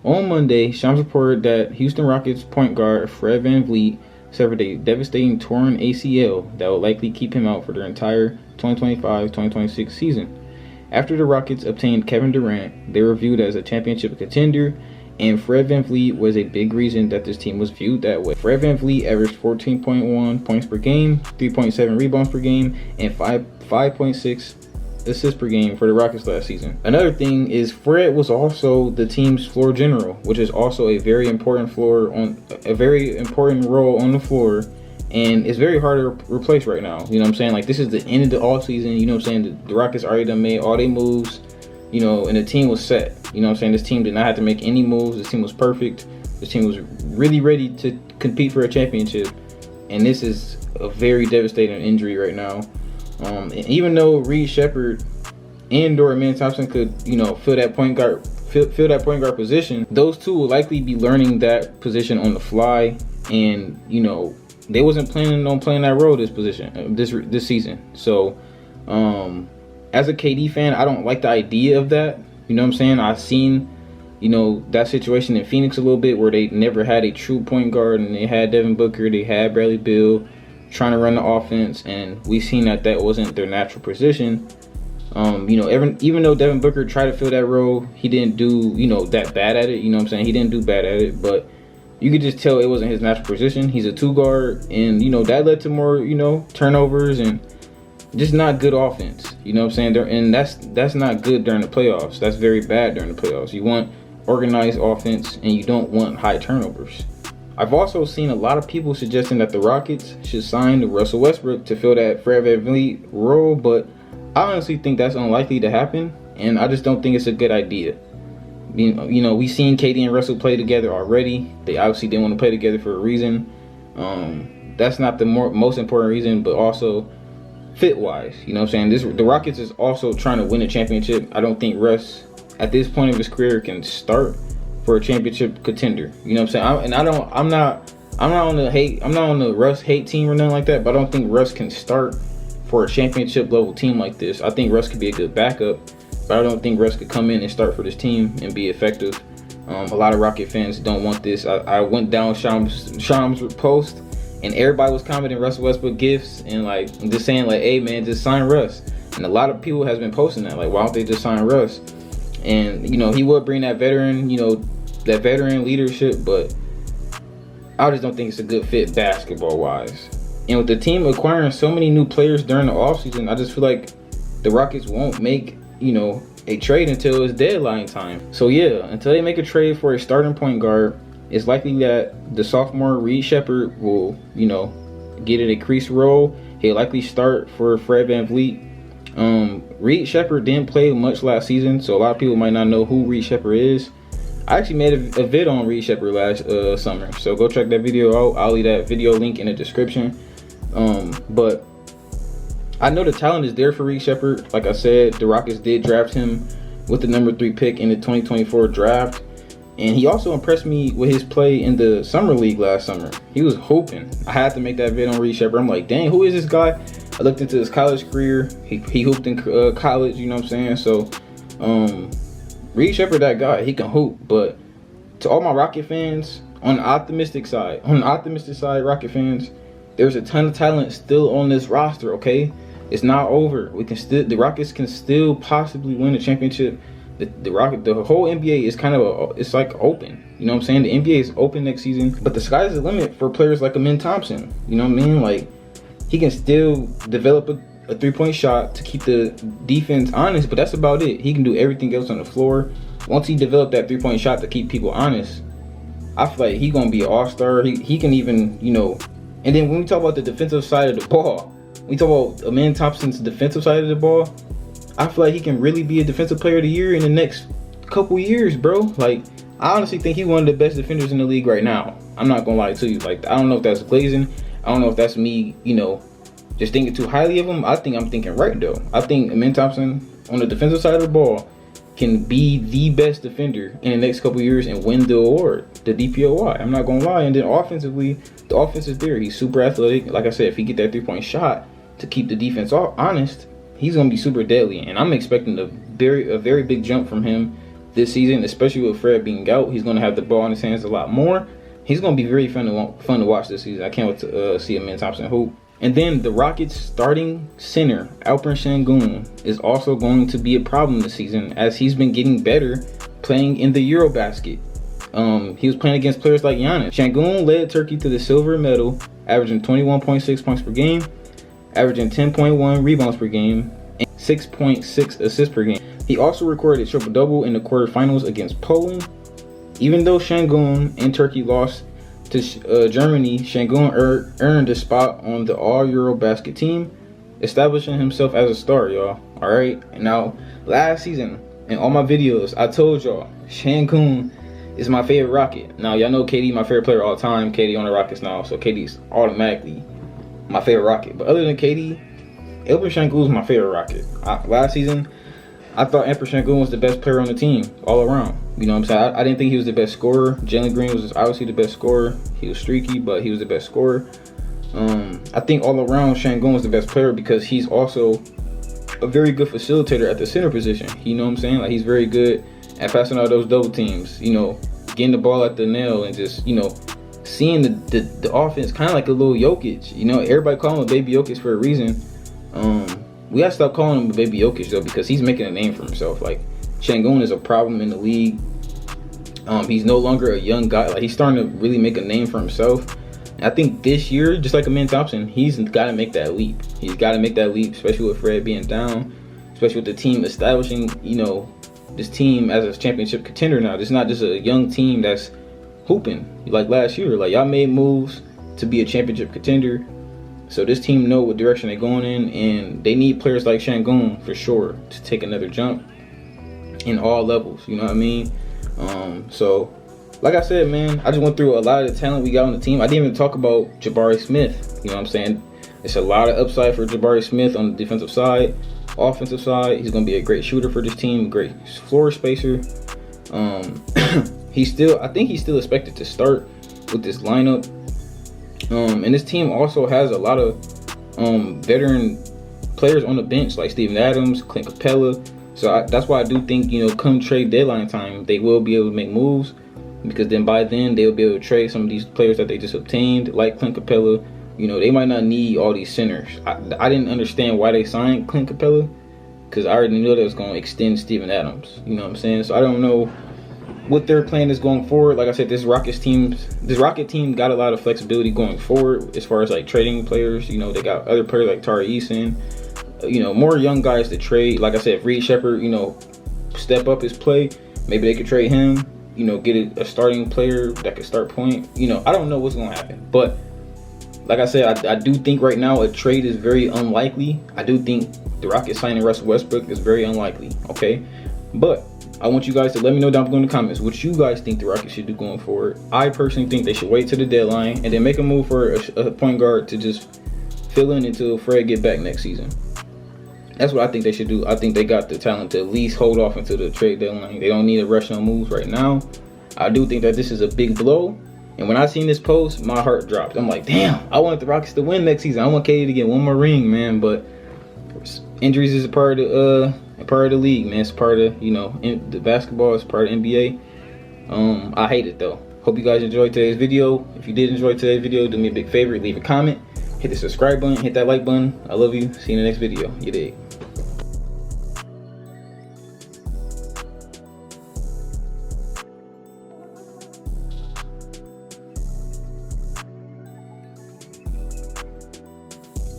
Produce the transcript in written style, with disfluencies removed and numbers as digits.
On Monday, Shams reported that Houston Rockets point guard Fred VanVleet suffered a devastating torn ACL that will likely keep him out for their entire 2025-2026 season. After the Rockets obtained Kevin Durant, they were viewed as a championship contender, and Fred VanVleet was a big reason that this team was viewed that way. Fred VanVleet averaged 14.1 points per game, 3.7 rebounds per game, and 5.6 assists per game for the Rockets last season. Another thing is Fred was also the team's floor general, which is also a very important role on the floor, and it's very hard to replace right now. You know what I'm saying? Like, this is the end of the offseason. You know what I'm saying? The Rockets already done made all their moves, you know, and the team was set. You know what I'm saying? This team did not have to make any moves. This team was perfect. This team was really ready to compete for a championship, and this is a very devastating injury right now. And even though Reed Sheppard and Amen Thompson could, you know, fill that point guard position, those two will likely be learning that position on the fly, and you know, they wasn't planning on playing that role this season. So, as a KD fan, I don't like the idea of that. You know what I'm saying? I've seen, you know, that situation in Phoenix a little bit where they never had a true point guard, and they had Devin Booker, they had Bradley Beal trying to run the offense, and we've seen that wasn't their natural position. You know, even though Devin Booker tried to fill that role, he didn't do, you know, that bad at it. You know what I'm saying? He didn't do bad at it, but you could just tell it wasn't his natural position. He's a two guard, and you know, that led to more, you know, turnovers and just not good offense. You know what I'm saying? And that's not good during the playoffs. That's very bad during the playoffs. You want organized offense, and you don't want high turnovers. I've also seen a lot of people suggesting that the Rockets should sign Russell Westbrook to fill that Fred VanVleet role, but I honestly think that's unlikely to happen, and I just don't think it's a good idea. You know, we've seen KD and Russell play together already. They obviously didn't want to play together for a reason. That's not the most important reason, but also fit-wise. You know what I'm saying? The Rockets is also trying to win a championship. I don't think Russ, at this point of his career, can start for a championship contender. You know what I'm saying? I'm not on the Russ hate team or nothing like that, but I don't think Russ can start for a championship level team like this. I think Russ could be a good backup, but I don't think Russ could come in and start for this team and be effective. A lot of Rocket fans don't want this. I went down Shams' post, and everybody was commenting Russell Westbrook gifts and like just saying like, hey man, just sign Russ. And a lot of people has been posting that, like, why don't they just sign Russ? And you know, he would bring that veteran, you know, that veteran leadership, but I just don't think it's a good fit basketball wise. And with the team acquiring so many new players during the offseason, I just feel like the Rockets won't make, you know, a trade until it's deadline time. So yeah, until they make a trade for a starting point guard, it's likely that the sophomore Reed Sheppard will, you know, get an increased role. He'll likely start for Fred VanVleet. Reed Sheppard didn't play much last season, so a lot of people might not know who Reed Sheppard is. I actually made a vid on Reed Sheppard last summer, so go check that video out. I'll leave that video link in the description. But I know the talent is there for Reed Sheppard. Like I said, the Rockets did draft him with the number 3 pick in the 2024 draft. And he also impressed me with his play in the summer league last summer. He was hooping. I had to make that vid on Reed Sheppard. I'm like, dang, who is this guy? I looked into his college career. He hooped in college, you know what I'm saying? So, Reed Sheppard, that guy, he can hoop. But to all my Rocket fans, on the optimistic side, Rocket fans, there's a ton of talent still on this roster, okay? It's not over. The Rockets can still possibly win a championship. The whole NBA is kind of it's like open. You know what I'm saying? The NBA is open next season, but the sky's the limit for players like Amen Thompson. You know what I mean? Like, he can still develop a 3-point shot to keep the defense honest, but that's about it. He can do everything else on the floor. Once he developed that 3-point shot to keep people honest, I feel like he's gonna be an all-star. He can even, you know. And then when we talk about the defensive side of the ball, we talk about Amen Thompson's defensive side of the ball, I feel like he can really be a defensive player of the year in the next couple years, bro. Like, I honestly think he's one of the best defenders in the league right now. I'm not gonna lie to you. Like, I don't know if that's glazing. I don't know if that's me, you know, just thinking too highly of him. I think I'm thinking right though. I think Amen Thompson on the defensive side of the ball can be the best defender in the next couple years and win the award, the DPOY. I'm not gonna lie. And then offensively, the offense is there. He's super athletic. Like I said, if he get that 3-point shot to keep the defense honest, he's gonna be super deadly. And I'm expecting a very big jump from him this season, especially with Fred being out. He's going to have the ball in his hands a lot more. He's going to be very fun to watch this season. I can't wait to see Amen Thompson hoop. And then the Rockets starting center, Alperen Sengun, is also going to be a problem this season, as he's been getting better playing in the Eurobasket. He was playing against players like Giannis. Sengun led Turkey to the silver medal, averaging 21.6 points per game, averaging 10.1 rebounds per game, and 6.6 assists per game. He also recorded a triple-double in the quarterfinals against Poland. Even though Sengun and Turkey lost to Germany, Sengun earned a spot on the All-Eurobasket team, establishing himself as a star, y'all. Alright? And now, last season, in all my videos, I told y'all, Sengun is my favorite Rocket. Now, y'all know KD, my favorite player of all time. KD on the Rockets now, so KD's automatically my favorite Rocket. But other than KD, Alperen Sengun is my favorite Rocket. Last season, I thought Alperen Sengun was the best player on the team all around. You know what I'm saying? I didn't think he was the best scorer. Jalen Green was obviously the best scorer. He was streaky, but he was the best scorer. I think all around Sengun was the best player because he's also a very good facilitator at the center position. You know what I'm saying? Like, he's very good at passing out those double teams, you know, getting the ball at the nail and just, you know, seeing the offense kind of like a little Jokic. You know, everybody calling him Baby Jokic for a reason. We gotta stop calling him Baby Jokic though, because he's making a name for himself. Like, Sengun is a problem in the league. He's no longer a young guy. Like, he's starting to really make a name for himself. And I think this year, just like Amen Thompson, he's got to make that leap. He's got to make that leap, especially with Fred being down, especially with the team establishing, you know, this team as a championship contender now. It's not just a young team that's hooping like last year. Like, y'all made moves to be a championship contender. So this team know what direction they're going in, and they need players like Sengun for sure to take another jump in all levels. You know what I mean? So, like I said, man, I just went through a lot of the talent we got on the team. I didn't even talk about Jabari Smith. You know what I'm saying? It's a lot of upside for Jabari Smith on the defensive side. Offensive side, he's going to be a great shooter for this team, great floor spacer. I think he's still expected to start with this lineup. And this team also has a lot of veteran players on the bench, like Steven Adams, Clint Capella. So that's why I do think, you know, come trade deadline time, they will be able to make moves, because then by then they'll be able to trade some of these players that they just obtained, like Clint Capella. You know, they might not need all these centers. I didn't understand why they signed Clint Capella, because I already knew they was going to extend Steven Adams. You know what I'm saying? So I don't know what their plan is going forward. Like I said, this Rocket team got a lot of flexibility going forward as far as like trading players. You know, they got other players like Tari Eason, you know, more young guys to trade. Like I said, if Reed Shepherd, you know, step up his play, maybe they could trade him, you know, get a starting player that could start point. You know, I don't know what's going to happen, but like I said, I do think right now a trade is very unlikely. I do think the Rockets signing Russell Westbrook is very unlikely, okay? But I want you guys to let me know down below in the comments what you guys think the Rockets should do going forward. I personally think they should wait till the deadline and then make a move for a point guard to just fill in until Fred get back next season. That's what I think they should do. I think they got the talent to at least hold off until the trade deadline. They don't need to rush on moves right now. I do think that this is a big blow. And when I seen this post, my heart dropped. I'm like, damn, I want the Rockets to win next season. I want KD to get one more ring, man. But injuries is a part of the league, man. It's part of, you know, the basketball is part of NBA. I hate it though. Hope you guys enjoyed today's video. If you did enjoy today's video, do me a big favor, leave a comment, hit the subscribe button, hit that like button. I love you. See you in the next video. You dig?